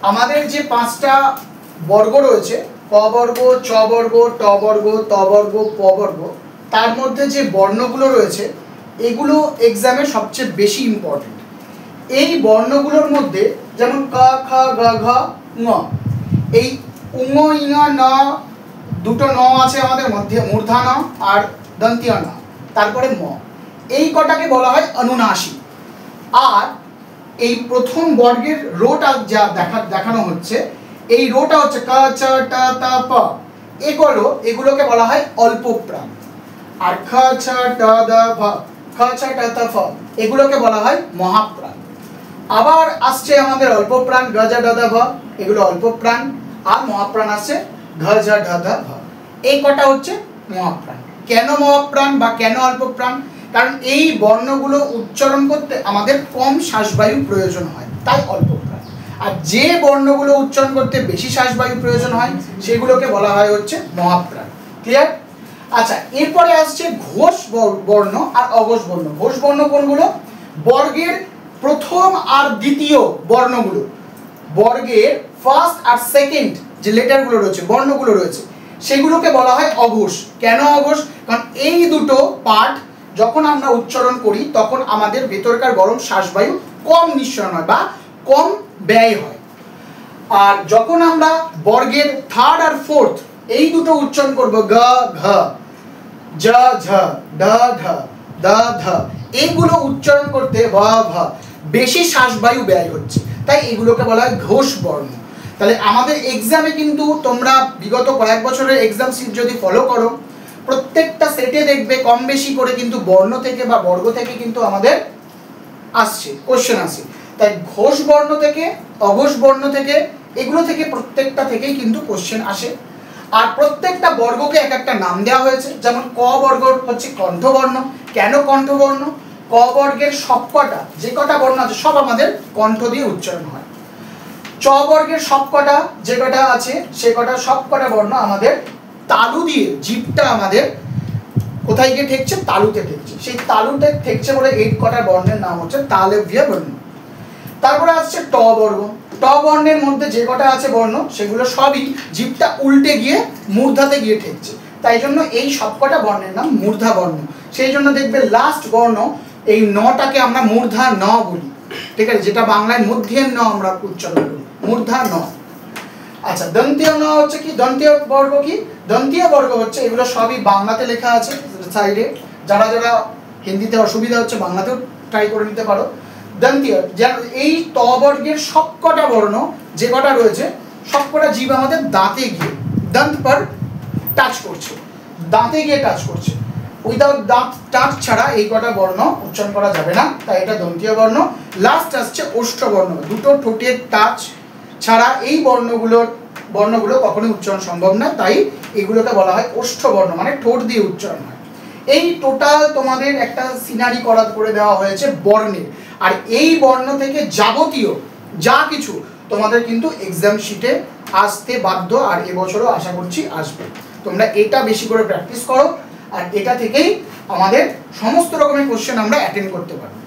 আমাদের যে পাঁচটা বর্গ রয়েছে ক বর্গ, চ বর্গ, ট বর্গ, ত বর্গ, প বর্গ, তার মধ্যে যে বর্ণগুলো রয়েছে এগুলো এক্সামে সবচেয়ে বেশি ইম্পর্টেন্ট। এই বর্ণগুলোর মধ্যে যেমন ক, খ, গ, ঘ, ঙ, এই উঙ, ইঙ, ন, দুটো ন আছে আমাদের মধ্যে, মূর্ধা ন আর দন্তীয় ন, তারপরে ম, এই কটাকে বলা হয় অনুনাসিক। আর এই প্রথম বর্গের রোটা যা দেখানো হচ্ছে, এই রোটা হচ্ছে ক, চ, ট, ত, প, এগুলোকে বলা হয় অল্প প্রাণ। আর খ, ছ, ট, দ, ভ, খ, ছ, ট, ত, ফ, এগুলোকে বলা হয় মহাপ্রাণ। আবার আসছে আমাদের অল্প প্রাণ গ, জ, ড, দ, ভ, এগুলো অল্প প্রাণ। আর মহাপ্রাণ আসছে ঘ, ঝ, ঢ, দ, ভ, এই কটা হচ্ছে মহাপ্রাণ। কেন মহাপ্রাণ বা কেন অল্প প্রাণ? কারণ এই বর্ণগুলো উচ্চারণ করতে আমাদের কম শ্বাসবায়ু প্রয়োজন হয়, তাই অল্প প্রাণ। আর যে বর্ণগুলো উচ্চারণ করতে বেশি শ্বাসবায়ু প্রয়োজন হয় সেগুলোকে বলা হয় হচ্ছে মহাপ্রাণ। ক্লিয়ার? আচ্ছা, এরপরে আসছে ঘোষ বর্ণ আর অঘোষ বর্ণ। ঘোষ বর্ণ কোনগুলো? বর্গের প্রথম আর দ্বিতীয় বর্ণগুলো, বর্গের ফার্স্ট আর সেকেন্ড যে লেটারগুলো রয়েছে, বর্ণগুলো রয়েছে, সেগুলোকে বলা হয় অঘোষ। কেন অঘোষ? কারণ এই দুটো পাঠ যখন আমরা উচ্চারণ করি তখন আমাদের ভেতরকার গরম শ্বাসবায়ু কম নিঃসরণ হয় বা কম ব্যয় হয়। আর যখন আমরা বর্গের থার্ড আর ফোর্থ এই দুটো উচ্চারণ করব, গ, ঘ, জ, ঝ, ড, ঢ, দ, ধ, এইগুলো উচ্চারণ করতে ভ, ভ, বেশি শ্বাসবায়ু ব্যয় হচ্ছে, তাই এগুলোকে বলা হয় ঘোষ বর্ণ। তাহলে আমাদের এক্সামে কিন্তু তোমরা বিগত কয়েক বছরের এক্সাম সিট যদি ফলো করো, প্রত্যেকটা সেটে দেখবে কম বেশি করে কিন্তু বর্ণ থেকে বা বর্গ থেকে কিন্তু আমাদের আসছে, কোশ্চেন আসে। তাই ঘোষ বর্ণ থেকে, অঘোষ বর্ণ থেকে, এগুলো থেকে প্রত্যেকটা থেকেই কিন্তু কোশ্চেন আসে। আর প্রত্যেকটা বর্গকে এক একটা নাম দেওয়া হয়েছে। যেমন ক বর্গ হচ্ছে কণ্ঠবর্ণ। কেন কণ্ঠবর্ণ? ক বর্গের সবকটা যে কটা বর্ণ আছে সব আমাদের কণ্ঠ দিয়ে উচ্চারণ হয়। চ বর্গের সবকটা যে কটা আছে সে কটা সবকটা বর্ণ আমাদের তালু দিয়ে, জিভটা আমাদের কোথায় গিয়ে ঠেকছে? তালুতে ঠেকছে। সেই তালুতে ঠেকছে বলে এই কটা বর্ণের নাম হচ্ছে তালব্য বর্ণ। তারপরে আসছে ট বর্গ। ট বর্ণের মধ্যে যে কটা আছে বর্ণ সেগুলো সবই জিভটা উল্টে গিয়ে মূর্ধাতে গিয়ে ঠেকছে, তাই জন্য এই সবকটা বর্ণের নাম মূর্ধা বর্ণ। সেই জন্য দেখবে লাস্ট বর্ণ এই নটাকে আমরা মূর্ধা ন বলি, ঠিক আছে, যেটা বাংলায় মধ্যের ন আমরা উচ্চারণ করি, মূর্ধা ন। আচ্ছা, দন্তীয় ন হচ্ছে কি? দন্তীয় বর্গ কি? দন্তীয় বর্গ হচ্ছে, এগুলো সবই বাংলাতে লেখা আছে সাইডে, যারা যারা হিন্দিতে অসুবিধা হচ্ছে বাংলাতেও ট্রাই করে নিতে পারো। দন্তীয়, এই ত বর্গের সবকটা বর্ণ যে কটা রয়েছে সবকটা জীব আমাদের দাঁতে গিয়ে, দন্ত পর টাচ করছে, দাঁতে গিয়ে টাচ করছে। উইদাউট দাঁত টাচ ছাড়া এই কটা বর্ণ উচ্চারণ করা যাবে না, তাই এটা দন্তীয় বর্ণ। লাস্ট আসছে ওষ্ঠ বর্ণ। দুটো ঠোঁটের টাচ ছাড়া এই বর্ণগুলো কখনোই উচ্চারণ সম্ভব না, তাই এগুলোকে বলা হয় ওষ্ঠ বর্ণ, মানে ঠোঁট দিয়ে উচ্চারণ হয়। এই টোটাল তোমাদের একটা সিনারি করে দেওয়া হয়েছে বর্ণের। আর এই বর্ণ থেকে যাবতীয় যা কিছু তোমাদের কিন্তু এক্সাম শিটে আসতে বাধ্য, আর এবছরও আশা করছি আসবে। তোমরা এটা বেশি করে প্র্যাকটিস করো, আর এটা থেকেই আমাদের সমস্ত রকমের কোশ্চেন আমরা অ্যাটেন্ড করতে পারবো।